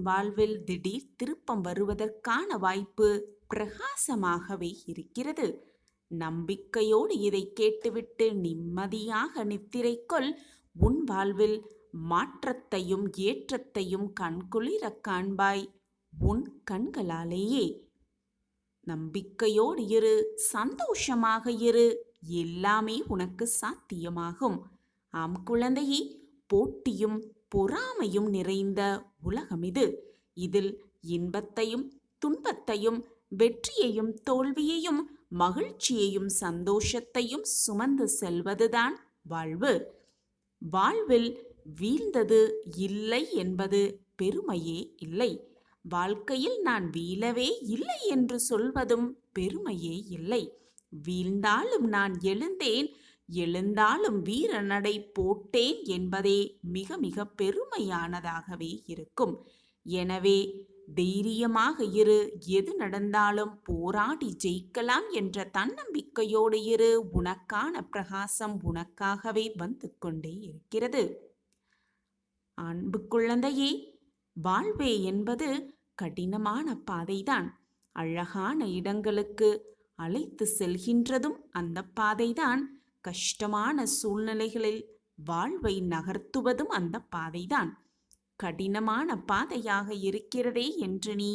வாழ்வில் திடீர் திருப்பம் வருவதற்கான வாய்ப்பு பிரகாசமாகவே இருக்கிறது. நம்பிக்கையோடு இதை கேட்டுவிட்டு நிம்மதியாக நித்திரைக்கொள். உன் வாழ்வில் மாற்றத்தையும் ஏற்றத்தையும் கண்குளிரக் காண்பாய் உன் கண்களாலேயே. நம்பிக்கையோடு இரு, சந்தோஷமாக இரு, எல்லாமே உனக்கு சாத்தியமாகும். ஆம் குழந்தையே, போட்டியும் பொறாமையும் நிறைந்த உலகம் இது. இதில் இன்பத்தையும் துன்பத்தையும் வெற்றியையும் தோல்வியையும் மகிழ்ச்சியையும் சந்தோஷத்தையும் சுமந்து செல்வதுதான் வாழ்வு. வாழ்வில் வீழ்ந்தது இல்லை என்பது பெருமையே இல்லை. வாழ்க்கையில் நான் வீழவே இல்லை என்று சொல்வதும் பெருமையே இல்லை. வீழ்ந்தாலும் நான் எழுந்தேன், எழுந்தாலும் வீரநடை போட்டேன் என்பதே மிக மிக பெருமையானதாகவே இருக்கும். எனவே தைரியமாக இரு, எது நடந்தாலும் போராடி ஜெயிக்கலாம் என்ற தன்னம்பிக்கையோடு இரு. உனக்கான பிரகாசம் உனக்காகவே வந்து கொண்டே இருக்கிறது. அன்பு குழந்தையே, வாழ்வே என்பது கடினமான பாதைதான். அழகான இடங்களுக்கு அழைத்து செல்கின்றதும் அந்த பாதைதான். கஷ்டமான சூழ்நிலைகளில் வாழ்வை நகர்த்துவதும் அந்த பாதைதான். கடினமான பாதையாக இருக்கிறதே என்று நீ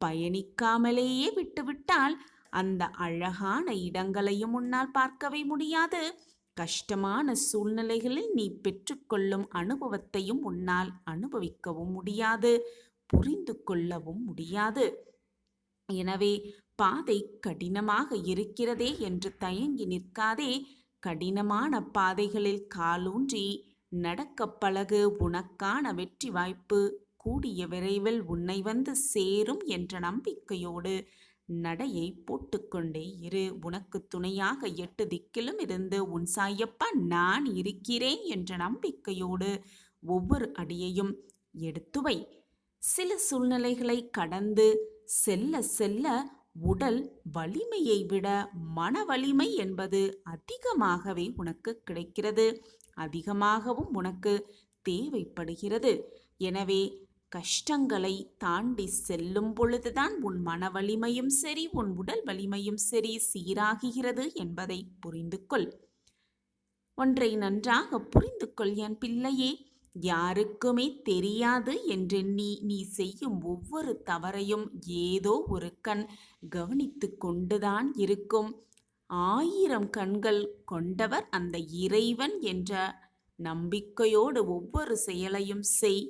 பயணிக்காமலேயே விட்டுவிட்டால் அந்த அழகான இடங்களையும் உன்னால் பார்க்கவே முடியாது. கஷ்டமான சூழ்நிலைகளில் நீ பெற்றுக்கொள்ளும் அனுபவத்தையும் உன்னால் அனுபவிக்கவும் முடியாது, புரிந்து கொள்ளவும் முடியாது. எனவே பாதை கடினமாக இருக்கிறதே என்று தயங்கி நிற்காதே. கடினமான பாதைகளில் காலூன்றி நடக்க பழகு. உனக்கான வெற்றி வாய்ப்பு கூடிய விரைவில் உன்னை வந்து சேரும் என்ற நம்பிக்கையோடு நடையை போட்டுக்கொண்டே இரு. உனக்கு துணையாக 8 திக்கிலும் இருந்து உன் சாயப்பா நான் இருக்கிறேன் என்ற நம்பிக்கையோடு ஒவ்வொரு அடியையும் எடுத்து வை. சில சூழ்நிலைகளை கடந்து செல்ல செல்ல உடல் வலிமையை விட மன வலிமை என்பது அதிகமாகவே உனக்கு கிடைக்கிறது, அதிகமாகவும் உனக்கு தேவைப்படுகிறது. எனவே கஷ்டங்களை தாண்டி செல்லும் பொழுதுதான் உன் மன வலிமையும் சரி, உன் உடல் வலிமையும் சரி சீராகுகிறது என்பதை புரிந்து கொள். ஒன்றை நன்றாக புரிந்து கொள் என் பிள்ளையே. யாருக்குமே தெரியாது என்றெண்ணி நீ செய்யும் ஒவ்வொரு தவறையும் ஏதோ ஒரு கண் கவனித்து கொண்டுதான் இருக்கும். 1000 கண்கள் கொண்டவர் அந்த இறைவன் என்ற நம்பிக்கையோடு ஒவ்வொரு செயலையும் செய்.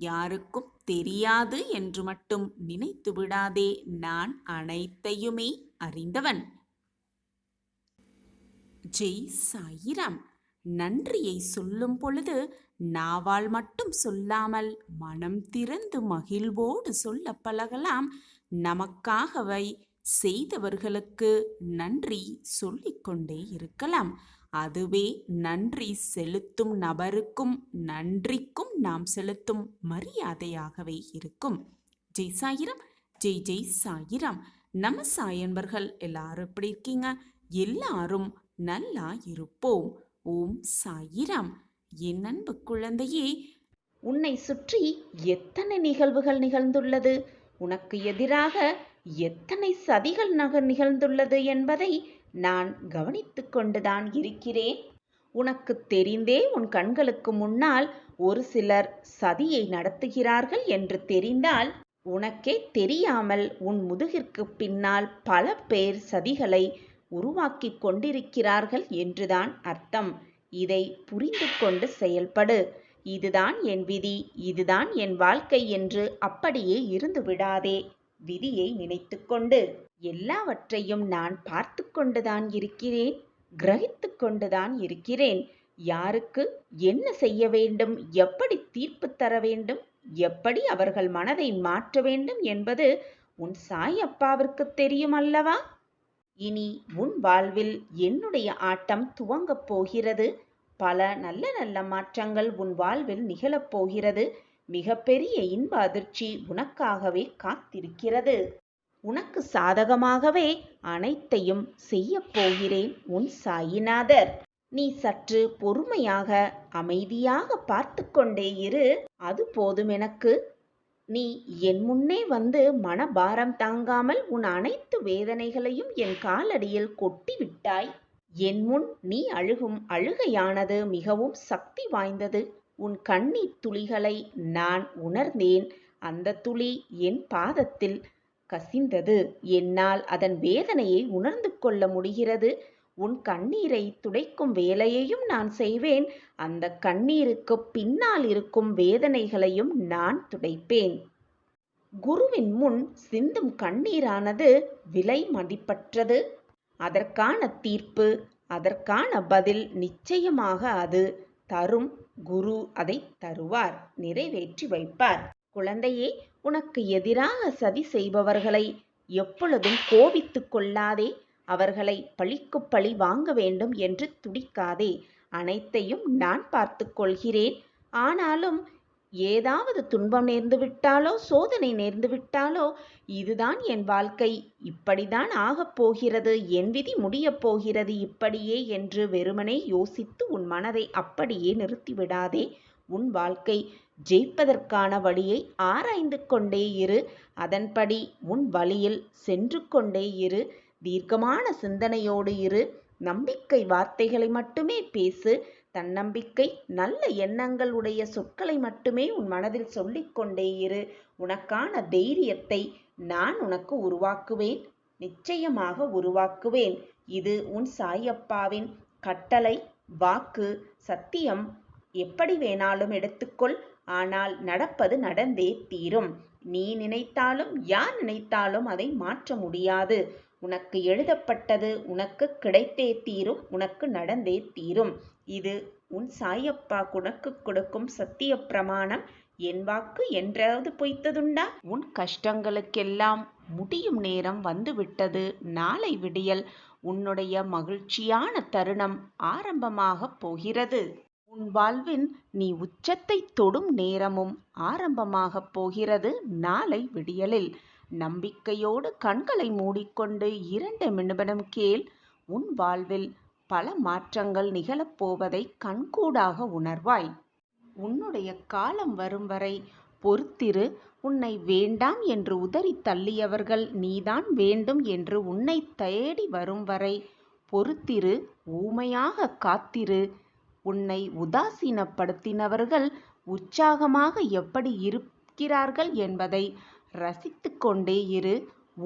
யாருக்கும் தெரியாது என்று மட்டும் நினைத்து விடாதே. நான் அனைத்தையுமே அறிந்தவன். ஜெய் சாயிராம். நன்றியை சொல்லும் பொழுது நாவால் மட்டும் சொல்லாமல் மனம் திறந்து மகிழ்வோடு சொல்ல பழகலாம். நமக்காகவை செய்தவர்களுக்கு நன்றி சொல்லிக்கொண்டே இருக்கலாம். அதுவே நன்றி செலுத்தும் நபருக்கும் நன்றிக்கும் நாம் செலுத்தும் மரியாதையாகவே இருக்கும். ஜெய் சாயிராம், ஜெய் ஜெய் சாயிராம். நம்ம சாயன்பர்கள் எல்லாரும் எப்படி இருக்கீங்க? எல்லாரும் நல்லா இருப்போம். ஓம் சாயிராம். என் அன்பு குழந்தையே, உன்னை சுற்றி எத்தனை நிகழ்வுகள் நிகழ்ந்துள்ளது, உனக்கு எதிராக எத்தனை சதிகள் நிகழ்ந்துள்ளது என்பதை நான் கவனித்து கொண்டுதான் இருக்கிறேன். உனக்கு தெரிந்தே உன் கண்களுக்கு முன்னால் ஒரு சிலர் சதியை நடத்துகிறார்கள் என்று தெரிந்தால், உனக்கே தெரியாமல் உன் முதுகிற்கு பின்னால் பல பேர் சதிகளை உருவாக்கி கொண்டிருக்கிறார்கள் என்றுதான் அர்த்தம். இதை புரிந்து கொண்டு செயல்படு. இதுதான் என் விதி, இதுதான் என் வாழ்க்கை என்று அப்படியே இருந்து விடாதே. விதியை நினைத்து கொண்டு எல்லாவற்றையும் நான் பார்த்து கொண்டுதான் இருக்கிறேன், கிரகித்து கொண்டுதான் இருக்கிறேன். யாருக்கு என்ன செய்ய வேண்டும், எப்படி தீர்ப்பு தர வேண்டும், எப்படி அவர்கள் மனதை மாற்ற வேண்டும் என்பது உன் சாயப்பாவிற்கு தெரியும் அல்லவா? இனி உன் வாழ்வில் என்னுடைய ஆட்டம் துவங்கப் போகிறது. பல நல்ல நல்ல மாற்றங்கள் உன் வாழ்வில் நிகழப்போகிறது. மிகப்பெரிய இன்ப அதிர்ச்சி உனக்காகவே காத்திருக்கிறது. உனக்கு சாதகமாகவே அனைத்தையும் செய்ய போகிறேன் உன் சாயிநாதர். நீ சற்று பொறுமையாக அமைதியாக பார்த்து கொண்டே இரு. அது போதும் எனக்கு. நீ என் முன்னே வந்து மனபாரம் தாங்காமல் உன் அனைத்து வேதனைகளையும் என் காலடியில் கொட்டி விட்டாய். என் முன் நீ அழுகும் அழுகையானது மிகவும் சக்தி வாய்ந்தது. உன் கண்ணீர் துளிகளை நான் உணர்ந்தேன். அந்த துளி என் பாதத்தில் கசிந்தது. என்னால் அதன் வேதனையை உணர்ந்து கொள்ள முடிகிறது. உன் கண்ணீரை துடைக்கும் வேலையையும் நான் செய்வேன். அந்த கண்ணீருக்கு பின்னால் இருக்கும் வேதனைகளையும் நான் துடைப்பேன். குருவின் முன் சிந்தும் கண்ணீரானது விலை மதிப்பற்றது. அதற்கான தீர்ப்பு, அதற்கான பதில் நிச்சயமாக அது தரும். குரு அதை தருவார், நிறைவேற்றி வைப்பார். குழந்தையே, உனக்கு எதிராக சதி செய்பவர்களை எப்பொழுதும் கோபித்துக் கொள்ளாதே. அவர்களை பழிக்கு பழி வாங்க வேண்டும் என்று துடிக்காதே. அனைத்தையும் நான் பார்த்து கொள்கிறேன். ஆனாலும் ஏதாவது துன்பம் நேர்ந்து விட்டாலோ, சோதனை நேர்ந்து விட்டாலோ, இதுதான் என் வாழ்க்கை, இப்படிதான் ஆகப் போகிறது, என் விதி முடியப் போகிறது இப்படியே என்று வெறுமனே யோசித்து உன் மனதை அப்படியே நிறுத்திவிடாதே. உன் வாழ்க்கை ஜெயிப்பதற்கான வழியை ஆராய்ந்து கொண்டே இரு. அதன்படி உன் வழியில் சென்று கொண்டே இரு. தீர்க்கமான சிந்தனையோடு இரு. நம்பிக்கை வார்த்தைகளை மட்டுமே பேசு. தன்னம்பிக்கை, நல்ல எண்ணங்கள் உடைய சொற்களை மட்டுமே உன் மனதில் சொல்லிக்கொண்டே இரு. உனக்கான தைரியத்தை நான் உனக்கு உருவாக்குவேன், நிச்சயமாக உருவாக்குவேன். இது உன் சாயப்பாவின் கட்டளை, வாக்கு, சத்தியம். எப்படி வேணாலும் எடுத்துக்கொள். ஆனால் நடப்பது நடந்தே தீரும். நீ நினைத்தாலும் யார் நினைத்தாலும் அதை மாற்ற முடியாது. உனக்கு எழுதப்பட்டது உனக்கு கிடைத்தே தீரும், உனக்கு நடந்தே தீரும். இது உன் சாயப்பா உனக்கு கொடுக்கும் சத்திய பிரமாணம். என் வாக்கு என்றாவது பொய்த்ததுண்டா? உன் கஷ்டங்களுக்கெல்லாம் முடியும் நேரம் வந்துவிட்டது. நாளை விடியல் உன்னுடைய மகிழ்ச்சியான தருணம் ஆரம்பமாகப் போகிறது. உன் வாழ்வின் நீ உச்சத்தை தொடும் நேரமும் ஆரம்பமாகப் போகிறது நாளை விடியலில். நம்பிக்கையோடு கண்களை மூடிக்கொண்டு 2 நிமிடம் கேள். உன் வாழ்வில் பல மாற்றங்கள் நிகழப்போவதை கண்கூடாக உணர்வாய். உன்னுடைய காலம் வரும் வரை பொறுத்திரு. உன்னை வேண்டாம் என்று உதறி தள்ளியவர்கள் நீதான் வேண்டும் என்று உன்னை தேடி வரும் வரை பொறுத்திரு. ஊமையாக காத்திரு. உன்னை உதாசீனப்படுத்தினவர்கள் உற்சாகமாக எப்படி இருக்கிறார்கள் என்பதை ரசித்து கொண்டே இரு.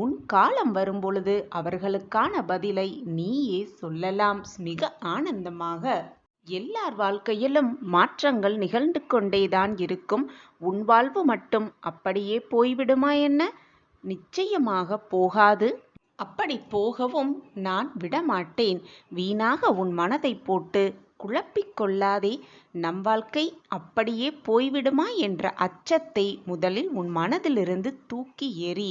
உன் காலம் வரும்பொழுது அவர்களுக்கான பதிலை நீயே சொல்லலாம் மிக ஆனந்தமாக. எல்லார் வாழ்க்கையிலும் மாற்றங்கள் நிகழ்ந்து கொண்டேதான் இருக்கும். உன் வாழ்வு மட்டும் அப்படியே போய்விடுமா என்ன? நிச்சயமாக போகாது. அப்படி போகவும் நான் விடமாட்டேன். வீணாக உன் மனதை போட்டு குழப்பிக்கொள்ளாதே. நம் வாழ்க்கை அப்படியே போய்விடுமா என்ற அச்சத்தை முதலில் உன் மனதிலிருந்து தூக்கி எறி.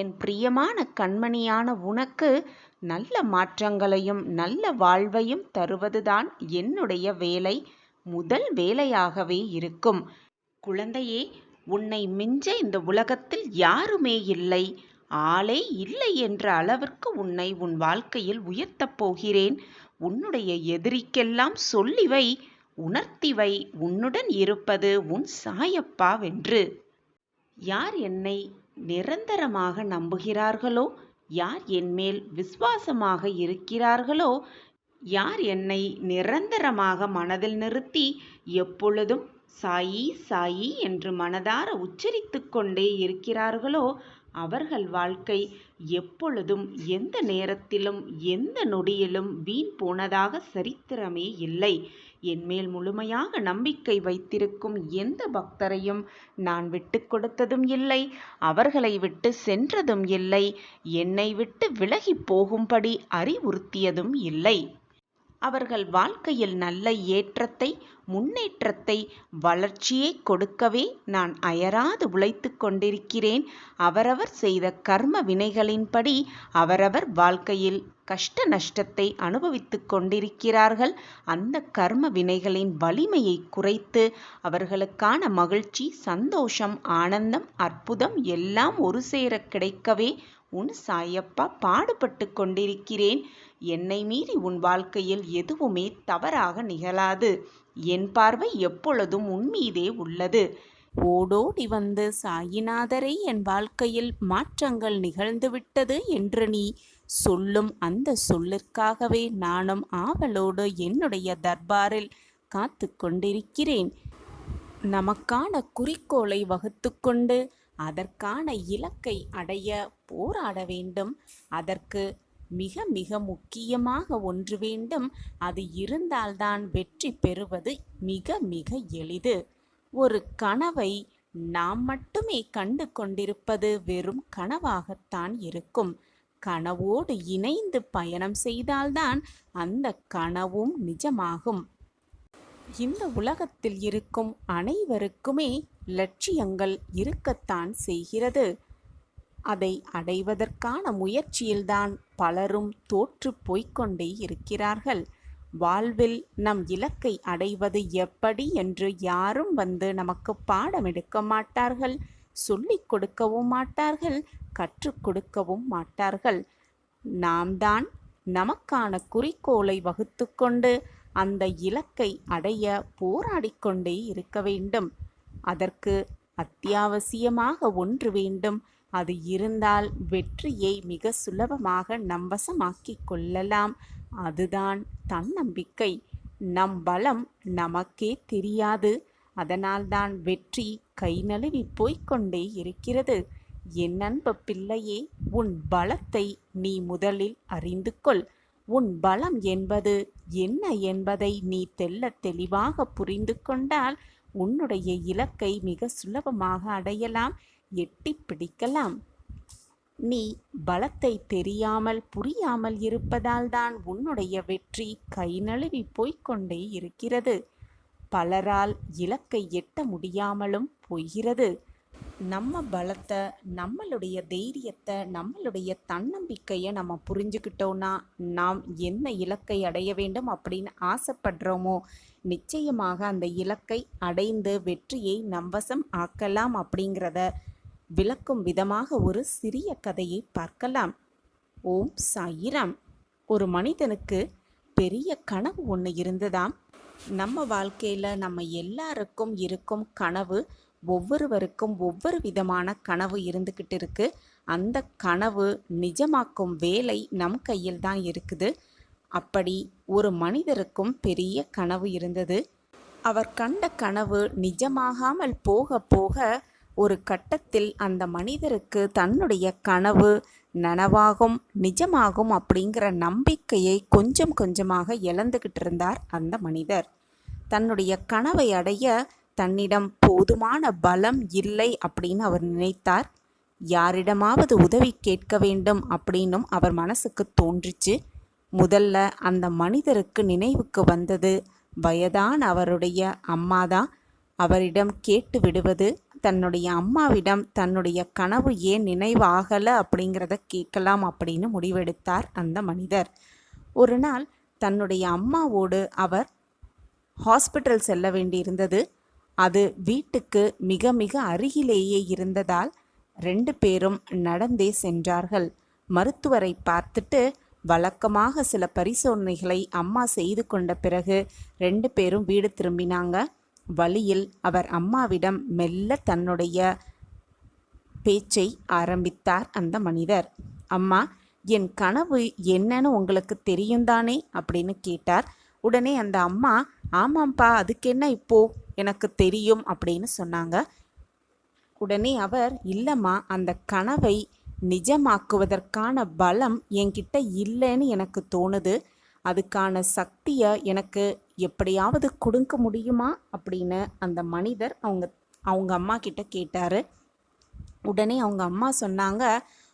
என் பிரியமான கண்மணியான உனக்கு நல்ல மாற்றங்களையும் நல்ல வாழ்வையும் தருவதுதான் என்னுடைய வேலை, முதல் வேலையாகவே இருக்கும். குழந்தையே, உன்னை மிஞ்ச இந்த உலகத்தில் யாருமே இல்லை, ஆளே இல்லை என்ற அளவிற்கு உன்னை உன் வாழ்க்கையில் உயர்த்தப் போகிறேன். உன்னுடைய எதிரிக்கெல்லாம் சொல்லிவை, உணர்த்திவை, உன்னுடன் இருப்பது உன் சாயப்பாவென்று. யார் என்னை நிரந்தரமாக நம்புகிறார்களோ, யார் என்மேல் விசுவாசமாக இருக்கிறார்களோ, யார் என்னை நிரந்தரமாக மனதில் நிறுத்தி எப்பொழுதும் சாயி சாயி என்று மனதார உச்சரித்து கொண்டே இருக்கிறார்களோ, அவர்கள் வாழ்க்கை எப்பொழுதும் எந்த நேரத்திலும் எந்த நொடியிலும் வீண் போனதாக சரித்திரமே இல்லை. என்மேல் முழுமையாக நம்பிக்கை வைத்திருக்கும் எந்த பக்தரையும் நான் விட்டு கொடுத்ததும் இல்லை, அவர்களை விட்டு சென்றதும் இல்லை, என்னை விட்டு விலகி போகும்படி அறிவுறுத்தியதும் இல்லை. அவர்கள் வாழ்க்கையில் நல்ல ஏற்றத்தை, முன்னேற்றத்தை, வளர்ச்சியை கொடுக்கவே நான் அயராது உழைத்து கொண்டிருக்கிறேன். அவரவர் செய்த கர்ம வினைகளின்படி அவரவர் வாழ்க்கையில் கஷ்ட நஷ்டத்தை அனுபவித்து கொண்டிருக்கிறார்கள். அந்த கர்ம வினைகளின் வலிமையை குறைத்து அவர்களுக்கான மகிழ்ச்சி, சந்தோஷம், ஆனந்தம், அற்புதம் எல்லாம் ஒரு சேர கிடைக்கவே உன் சாயப்பா பாடுபட்டு கொண்டிருக்கிறேன். என்னை மீறி உன் வாழ்க்கையில் எதுவுமே தவறாக நிகழாது. என் பார்வை எப்பொழுதும் உன் மீதே உள்ளது. ஓடோடி வந்து சாயிநாதரை என் வாழ்க்கையில் மாற்றங்கள் நிகழ்ந்துவிட்டது என்று நீ சொல்லும் அந்த சொல்லிற்காகவே நானும் ஆவலோடு என்னுடைய தர்பாரில் காத்து கொண்டிருக்கிறேன். நமக்கான குறிக்கோளை வகுத்துக்கொண்டு அதற்கான இலக்கை அடைய போராட வேண்டும். அதற்கு மிக மிக முக்கியமாக ஒன்று வேண்டும். அது இருந்தால்தான் வெற்றி பெறுவது மிக மிக எளிது. ஒரு கனவை நாம் மட்டுமே கண்டு கொண்டிருப்பது வெறும் கனவாகத்தான் இருக்கும். கனவோடு இணைந்து பயணம் செய்தால்தான் அந்த கனவும் நிஜமாகும். இந்த உலகத்தில் இருக்கும் அனைவருக்குமே லட்சியங்கள் இருக்கத்தான் செய்கிறது. அதை அடைவதற்கான முயற்சியில்தான் பலரும் தோற்று போய்க்கொண்டே இருக்கிறார்கள். வாழ்வில் நம் இலக்கை அடைவது எப்படி என்று யாரும் வந்து நமக்கு பாடம் எடுக்க மாட்டார்கள், சொல்லிக் கொடுக்கவும் மாட்டார்கள், கற்றுக் கொடுக்கவும் மாட்டார்கள். நாம் தான் நமக்கான குறிக்கோளை வகுத்து கொண்டு அந்த இலக்கை அடைய போராடிக்கொண்டே இருக்க வேண்டும். அதற்கு அத்தியாவசியமாக ஒன்று வேண்டும். அது இருந்தால் வெற்றியை மிக சுலபமாக நம்பசமாக்கிக் கொள்ளலாம். அதுதான் தன்னம்பிக்கை. நம் பலம் நமக்கே தெரியாது. அதனால்தான் வெற்றி கை நழுவி போய்கொண்டே இருக்கிறது. என் அன்பு பிள்ளையே, உன் பலத்தை நீ முதலில் அறிந்து கொள். உன் பலம் என்பது என்ன என்பதை நீ தெள்ளத் தெளிவாக புரிந்து கொண்டால் உன்னுடைய இலக்கை மிக சுலபமாக அடையலாம், எட்டி பிடிக்கலாம். நீ பலத்தை தெரியாமல் புரியாமல் இருப்பதால் தான் உன்னுடைய வெற்றி கை நழுவி போய்கொண்டே இருக்கிறது. பலரால் இலக்கை எட்ட முடியாமலும் போகிறது. நம்ம பலத்தை, நம்மளுடைய தைரியத்தை, நம்மளுடைய தன்னம்பிக்கையை நம்ம புரிஞ்சுக்கிட்டோன்னா நாம் என்ன இலக்கை அடைய வேண்டும் அப்படின்னு ஆசைப்படுறோமோ நிச்சயமாக அந்த இலக்கை அடைந்து வெற்றியை நம்பசம் ஆக்கலாம். அப்படிங்கிறத விளக்கும் விதமாக ஒரு சிறிய கதையை பார்க்கலாம். ஓம் சாயிராம். ஒரு மனிதனுக்கு பெரிய கனவு ஒன்று இருந்ததாம். நம்ம வாழ்க்கையில் நம்ம எல்லாருக்கும் இருக்கும் கனவு, ஒவ்வொருவருக்கும் ஒவ்வொரு விதமான கனவு இருந்துக்கிட்டு இருக்கு. அந்த கனவு நிஜமாக்கும் வேலை நம் கையில் தான் இருக்குது. அப்படி ஒரு மனிதருக்கும் பெரிய கனவு இருந்தது. அவர் கண்ட கனவு நிஜமாகாமல் போக போக ஒரு கட்டத்தில் அந்த மனிதருக்கு தன்னுடைய கனவு நனவாகும், நிஜமாகும் அப்படிங்கிற நம்பிக்கையை கொஞ்சம் கொஞ்சமாக இழந்துக்கிட்டு இருந்தார் அந்த மனிதர். தன்னுடைய கனவை அடைய தன்னிடம் போதுமான பலம் இல்லை அப்படின்னு அவர் நினைத்தார். யாரிடமாவது உதவி கேட்க வேண்டும் அப்படின்னும் அவர் மனசுக்கு தோன்றிச்சு. முதல்ல அந்த மனிதருக்கு நினைவுக்கு வந்தது வயதான அவருடைய அம்மாதான். அவரிடம் கேட்டு விடுவது, தன்னுடைய அம்மாவிடம் தன்னுடைய கனவு ஏன் நினைவாகலை அப்படிங்கிறத கேட்கலாம் அப்படின்னு முடிவெடுத்தார் அந்த மனிதர். ஒரு நாள் தன்னுடைய அம்மாவோடு அவர் ஹாஸ்பிட்டல் செல்ல வேண்டியிருந்தது. அது வீட்டுக்கு மிக மிக அருகிலேயே இருந்ததால் 2 பேரும் நடந்தே சென்றார்கள். மருத்துவரை பார்த்துட்டு வழக்கமாக சில பரிசோதனைகளை அம்மா செய்து கொண்ட பிறகு 2 பேரும் வீடு திரும்பினாங்க. வழியில் அவர் அம்மாவிடம் மெல்ல தன்னுடைய பேச்சை ஆரம்பித்தார் அந்த மனிதர். அம்மா, என் கனவு என்னன்னு உங்களுக்கு தெரியும் தானே அப்படின்னு கேட்டார். உடனே அந்த அம்மா, ஆமாம்ப்பா, அதுக்கு என்ன இப்போ, எனக்கு தெரியும் அப்படின்னு சொன்னாங்க. உடனே அவர், இல்லைம்மா, அந்த கனவை நிஜமாக்குவதற்கான பலம் என்கிட்ட இல்லைன்னு எனக்கு தோணுது. அதுக்கான சக்தியை எனக்கு எப்படியாவது கொடுக்க முடியுமா அப்படின்னு அந்த மனிதர் அவங்க அம்மா கிட்ட கேட்டார். உடனே அவங்க அம்மா சொன்னாங்க,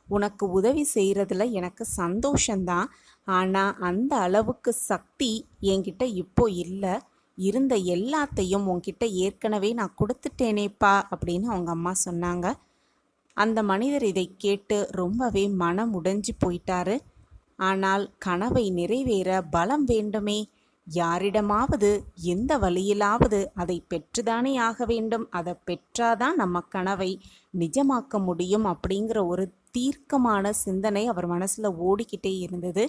உனக்கு உதவி செய்கிறதுல எனக்கு சந்தோஷந்தான், ஆனால் அந்த அளவுக்கு சக்தி என்கிட்ட இப்போ இல்லை. இருந்த எல்லாத்தையும் உன்கிட்ட ஏற்கனவே நான் கொடுத்துட்டேனேப்பா அப்படின்னு அவங்க அம்மா சொன்னாங்க. அந்த மனிதர் இதை கேட்டு ரொம்பவே மனம் உடைஞ்சு போயிட்டாரு. ஆனால் கனவை நிறைவேற பலம் வேண்டுமே. யாரிடமாவது எந்த வழியிலாவது அதை பெற்றுதானே ஆக வேண்டும். அதை பெற்றாதான் நம்ம கனவை நிஜமாக்க முடியும் அப்படிங்கிற ஒரு தீர்க்கமான சிந்தனை அவர் மனசில் ஓடிக்கிட்டே இருந்தது.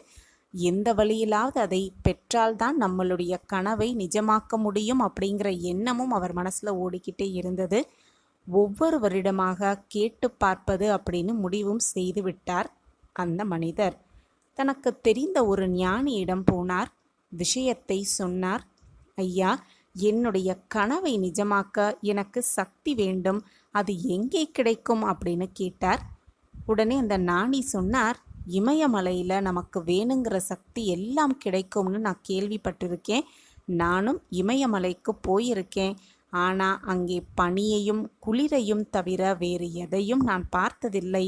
எந்த வழியிலாவது அதை பெற்றால்தான் நம்மளுடைய கனவை நிஜமாக்க முடியும் அப்படிங்கிற எண்ணமும் அவர் மனசில் ஓடிக்கிட்டே இருந்தது. ஒவ்வொரு வருடமாக கேட்டு பார்ப்பது அப்படின்னு முடிவும் செய்து விட்டார் அந்த மனிதர். தனக்கு தெரிந்த ஒரு ஞானியிடம் போனார். விஷயத்தை சொன்னார். ஐயா, என்னுடைய கனவை நிஜமாக்க எனக்கு சக்தி வேண்டும், அது எங்கே கிடைக்கும் அப்படின்னு கேட்டார். உடனே அந்த ஞானி சொன்னார், இமயமலையில் நமக்கு வேணுங்கிற சக்தி எல்லாம் கிடைக்கும்னு நான் கேள்விப்பட்டிருக்கேன். நானும் இமயமலைக்கு போயிருக்கேன். ஆனால் அங்கே பனியையும் குளிரையும் தவிர வேறு எதையும் நான் பார்த்ததில்லை.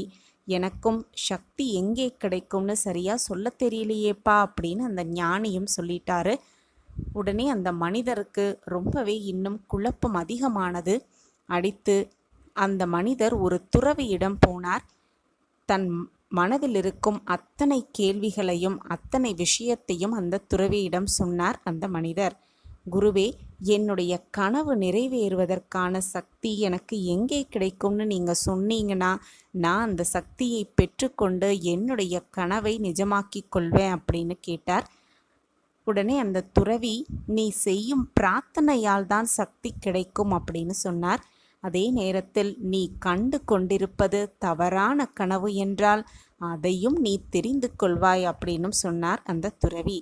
எனக்கும் சக்தி எங்கே கிடைக்கும்னு சரியாக சொல்ல தெரியலையேப்பா அப்படின்னு அந்த ஞானியும் சொல்லிட்டாரு. உடனே அந்த மனிதருக்கு ரொம்பவே இன்னும் குழப்பம் அதிகமானது. அடித்து அந்த மனிதர் ஒரு துறவியிடம் போனார். தன் மனதில் இருக்கும் அத்தனை கேள்விகளையும் அத்தனை விஷயத்தையும் அந்த துறவியிடம் சொன்னார் அந்த மனிதர். குருவே, என்னுடைய கனவு நிறைவேறுவதற்கான சக்தி எனக்கு எங்கே கிடைக்கும்னு நீங்கள் சொன்னீங்கன்னா நான் அந்த சக்தியை பெற்றுக்கொண்டு என்னுடைய கனவை நிஜமாக்கி கொள்வேன் அப்படின்னு கேட்டார். உடனே அந்த துறவி, நீ செய்யும் பிரார்த்தனையால் தான் சக்தி கிடைக்கும் அப்படின்னு சொன்னார். அதே நேரத்தில் நீ கண்டு கொண்டிருப்பது தவறான கனவு என்றால் அதையும் நீ தெரிந்து கொள்வாய் அப்படின்னு சொன்னார் அந்த துறவி.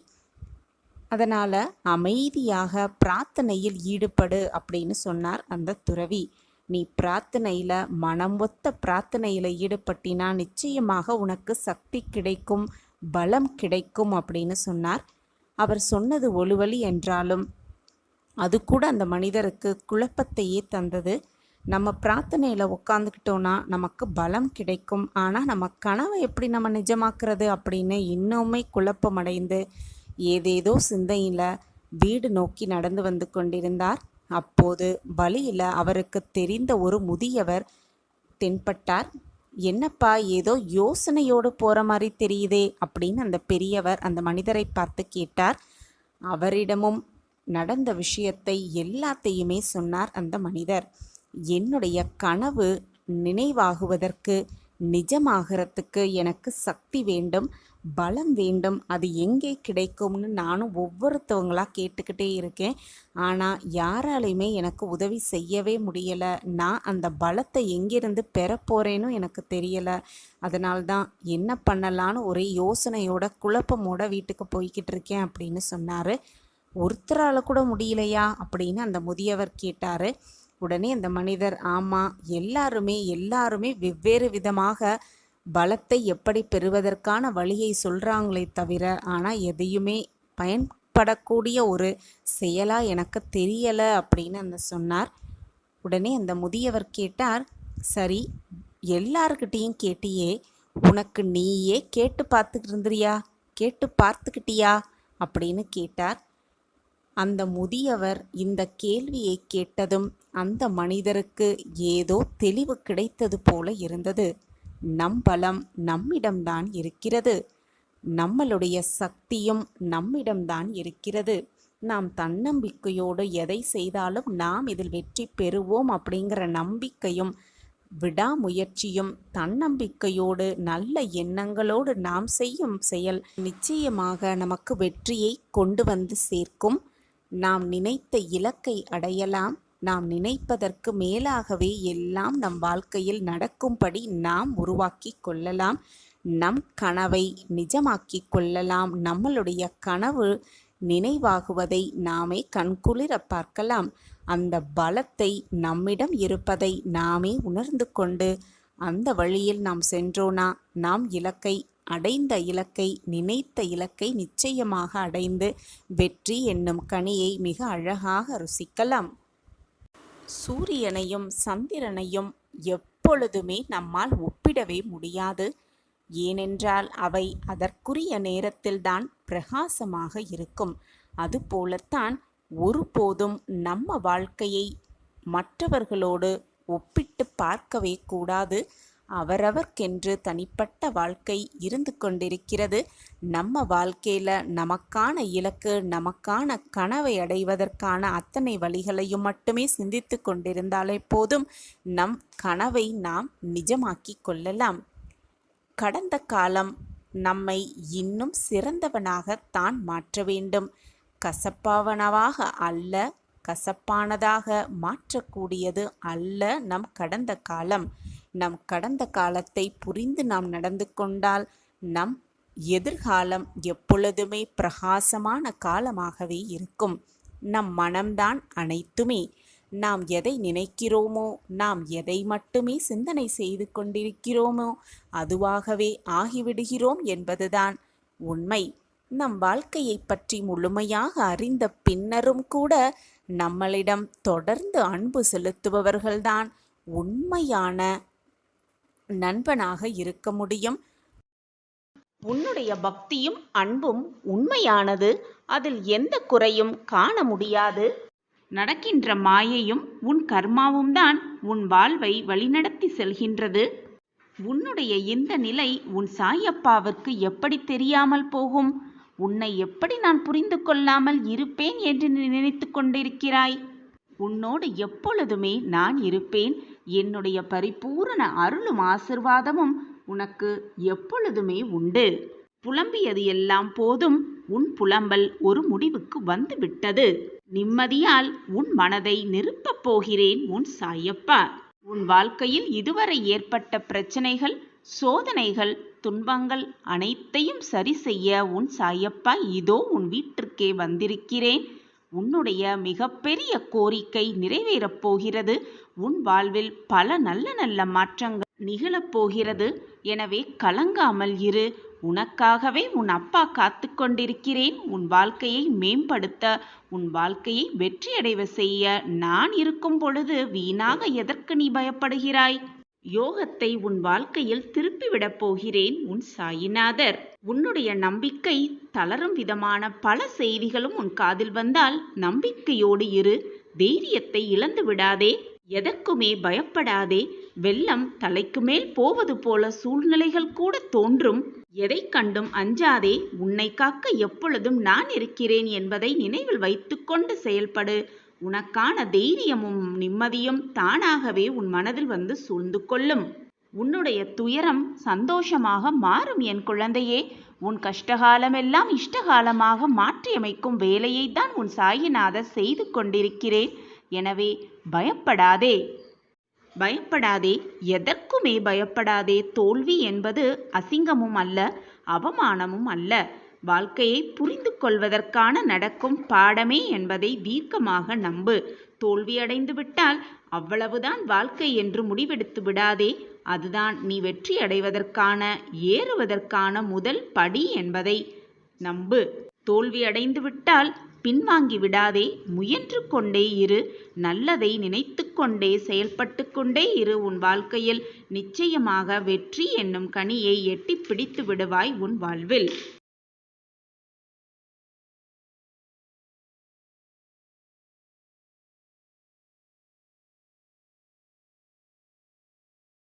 அதனால் அமைதியாக பிரார்த்தனையில் ஈடுபடு அப்படின்னு சொன்னார் அந்த துறவி. நீ பிரார்த்தனையில் மனம் ஒத்த பிரார்த்தனையில் ஈடுபட்டினா நிச்சயமாக உனக்கு சக்தி கிடைக்கும், பலம் கிடைக்கும் அப்படின்னு சொன்னார். அவர் சொன்னது ஒழுவழி என்றாலும் அது கூட அந்த மனிதருக்கு குழப்பத்தையே தந்தது. நம்ம பிரார்த்தனையில் உட்காந்துக்கிட்டோன்னா நமக்கு பலம் கிடைக்கும், ஆனால் நம்ம கனவை எப்படி நம்ம நிஜமாக்குறது அப்படின்னு இன்னுமே குழப்பமடைந்து ஏதேதோ சிந்தையில் வீடு நோக்கி நடந்து வந்து கொண்டிருந்தார். அப்போது வழியில் அவருக்கு தெரிந்த ஒரு முதியவர் தென்பட்டார். என்னப்பா, ஏதோ யோசனையோடு போகிற மாதிரி தெரியுதே அப்படின்னு அந்த பெரியவர் அந்த மனிதரை பார்த்து கேட்டார். அவரிடமும் நடந்த விஷயத்தை எல்லாத்தையுமே சொன்னார் அந்த மனிதர். என்னுடைய கனவு நினைவாகுவதற்கு, நிஜமாகிறதுக்கு எனக்கு சக்தி வேண்டும், பலம் வேண்டும். அது எங்கே கிடைக்கும்னு நானும் ஒவ்வொருத்தவங்களாக கேட்டுக்கிட்டே இருக்கேன். ஆனால் யாராலையுமே எனக்கு உதவி செய்யவே முடியலை. நான் அந்த பலத்தை எங்கேருந்து பெறப்போகிறேன்னு எனக்கு தெரியலை. அதனால்தான் என்ன பண்ணலான்னு ஒரே யோசனையோட குழப்பமோட வீட்டுக்கு போய்கிட்டு இருக்கேன் அப்படின்னு சொன்னார். ஒருத்தரால் கூட முடியலையா அப்படின்னு அந்த முதியவர் கேட்டார். உடனே அந்த மனிதர், ஆமாம், எல்லாருமே வெவ்வேறு விதமாக பலத்தை எப்படி பெறுவதற்கான வழியை சொல்கிறாங்களே தவிர ஆனால் எதையுமே பயன்படக்கூடிய ஒரு செயலாக எனக்கு தெரியலை அப்படின்னு அந்த சொன்னார். உடனே அந்த முதியவர் கேட்டார், சரி, எல்லார்கிட்டேயும் கேட்டியே, உனக்கு நீயே கேட்டு பார்த்துக்கிட்டியா அப்படின்னு கேட்டார். அந்த முதியவர் இந்த கேள்வியை கேட்டதும் அந்த மனிதருக்கு ஏதோ தெளிவு கிடைத்தது போல இருந்தது. நம் பலம் நம்மிடம்தான் இருக்கிறது, நம்மளுடைய சக்தியும் நம்மிடம்தான் இருக்கிறது. நாம் தன்னம்பிக்கையோடு எதை செய்தாலும் நாம் இதில் வெற்றி பெறுவோம் அப்படிங்கிற நம்பிக்கையும் விடாமுயற்சியும் தன்னம்பிக்கையோடு நல்ல எண்ணங்களோடு நாம் செய்யும் செயல் நிச்சயமாக நமக்கு வெற்றியை கொண்டு வந்து சேர்க்கும். நாம் நினைத்த இலக்கை அடையலாம். நாம் நினைப்பதற்கு மேலாகவே எல்லாம் நம் வாழ்க்கையில் நடக்கும்படி நாம் உருவாக்கி கொள்ளலாம். நம் கனவை நிஜமாக்கி கொள்ளலாம். நம்மளுடைய கனவு நினைவாகுவதை நாமே கண்குளிர பார்க்கலாம். அந்த பலத்தை நம்மிடம் இருப்பதை நாமே உணர்ந்து கொண்டு அந்த வழியில் நாம் சென்றோனா நாம் நினைத்த இலக்கை நிச்சயமாக அடைந்து வெற்றி என்னும் கனியை மிக அழகாக ருசிக்கலாம். சூரியனையும் சந்திரனையும் எப்பொழுதுமே நம்மால் ஒப்பிடவே முடியாது. ஏனென்றால் அவை அதற்குரிய நேரத்தில்தான் பிரகாசமாக இருக்கும். அதுபோலத்தான் ஒருபோதும் நம்ம வாழ்க்கையை மற்றவர்களோடு ஒப்பிட்டு பார்க்கவே கூடாது. அவரவர்க்கென்று தனிப்பட்ட வாழ்க்கை இருந்து கொண்டிருக்கிறது. நம்ம வாழ்க்கையில் நமக்கான இலக்கு, நமக்கான கனவை அடைவதற்கான அத்தனை வழிகளையும் மட்டுமே சிந்தித்து கொண்டிருந்தாலே போதும். நம் கனவை நாம் நிஜமாக்கி கொள்ளலாம். கடந்த காலம் நம்மை இன்னும் சிறந்தவனாகத்தான் மாற்ற வேண்டும், கசப்பாவனவாக அல்ல. கசப்பானதாக மாற்றக்கூடியது அல்ல நம் கடந்த காலம். நம் கடந்த காலத்தை புரிந்து நாம் நடந்து கொண்டால் நம் எதிர்காலம் எப்பொழுதுமே பிரகாசமான காலமாகவே இருக்கும். நம் மனம்தான் அனைத்துமே. நாம் எதை நினைக்கிறோமோ, நாம் எதை மட்டுமே சிந்தனை செய்து கொண்டிருக்கிறோமோ அதுவாகவே ஆகிவிடுகிறோம் என்பதுதான் உண்மை. நம் வாழ்க்கையை பற்றி முழுமையாக அறிந்த பின்னரும் கூட நம்மளிடம் தொடர்ந்து அன்பு செலுத்துபவர்கள்தான் உண்மையான நண்பனாக இருக்க முடியும். உன்னுடைய பக்தியும் அன்பும் உண்மையானது. அதில் எந்த குறையும் காண முடியாது. நடக்கின்ற மாயையும் உன் கர்மாவும் தான் உன் வாழ்வை வழிநடத்தி செல்கின்றது. உன்னுடைய இந்த நிலை உன் சாயப்பாவிற்கு எப்படி தெரியாமல் போகும்? உன்னை எப்படி நான் புரிந்து கொள்ளாமல் இருப்பேன் என்று நினைத்து கொண்டிருக்கிறாய்? உன்னோடு எப்பொழுதுமே நான் இருப்பேன். என்னுடைய பரிபூரண அருளும் ஆசிர்வாதமும் உனக்கு எப்பொழுதுமே உண்டு. புலம்பியது எல்லாம் போதும். உன் புலம்பல் ஒரு முடிவுக்கு வந்து விட்டது. நிம்மதியால் உன் மனதை நிரப்பப் போகிறேன் உன் சாயப்பா. உன் வாழ்க்கையில் இதுவரை ஏற்பட்ட பிரச்சனைகள், சோதனைகள், துன்பங்கள் அனைத்தையும் சரி செய்ய உன் சாயப்பா இதோ உன் வீட்டிற்கே வந்திருக்கிறேன். உன்னுடைய மிகப்பெரிய கோரிக்கை நிறைவேறப் போகிறது. உன் வாழ்வில் பல நல்ல நல்ல மாற்றங்கள் நிகழப்போகிறது. எனவே கலங்காமல் இரு. உனக்காகவே உன் அப்பா காத்து கொண்டிருக்கிறேன். உன் வாழ்க்கையை மேம்படுத்த, உன் வாழ்க்கையை வெற்றியடைவ செய்ய நான் இருக்கும் பொழுது வீணாக எதற்கு நீ பயப்படுகிறாய்? யோகத்தை உன் வாழ்க்கையில் திருப்பிவிடப் போகிறேன் உன் சாயிநாதர். உன்னுடைய நம்பிக்கை தளரும் விதமான பல செய்திகளும் உன் காதில் வந்தால் நம்பிக்கையோடு இரு. தைரியத்தை இழந்து விடாதே. எதற்குமே பயப்படாதே. வெள்ளம் தலைக்கு மேல் போவது போல சூழ்நிலைகள் கூட தோன்றும். எதை கண்டும் அஞ்சாதே. உன்னை காக்க எப்பொழுதும் நான் இருக்கிறேன் என்பதை நினைவில் வைத்துக்கொண்டு செயல்படு. உனக்கான தைரியமும் நிம்மதியும் தானாகவே உன் மனதில் வந்து சூழ்ந்து கொள்ளும். உன்னுடைய துயரம் சந்தோஷமாக மாறும் என் குழந்தையே. உன் கஷ்டகாலமெல்லாம் இஷ்டகாலமாக மாற்றியமைக்கும் வேலையை தான் உன் சாயிநாதர் செய்து கொண்டிருக்கிறேன். எனவே பயப்படாதே. பயப்படாதே. எதற்குமே பயப்படாதே. தோல்வி என்பது அசிங்கமும் அல்ல, அவமானமும் அல்ல. வாழ்க்கையை புரிந்து கொள்வதற்கான நடக்கும் பாடமே என்பதை தீர்க்கமாக நம்பு. தோல்வியடைந்து விட்டால் அவ்வளவுதான் வாழ்க்கை என்று முடிவெடுத்து விடாதே. அதுதான் நீ வெற்றி அடைவதற்கான, ஏறுவதற்கான முதல் படி என்பதை நம்பு. தோல்வியடைந்து விட்டால் பின்வாங்கி விடாதே. முயன்று கொண்டே இரு. நல்லதை நினைத்து கொண்டே செயல்பட்டு கொண்டே இரு. உன் வாழ்க்கையில் நிச்சயமாக வெற்றி என்னும் கனியை எட்டி பிடித்து விடுவாய் உன் வாழ்வில்.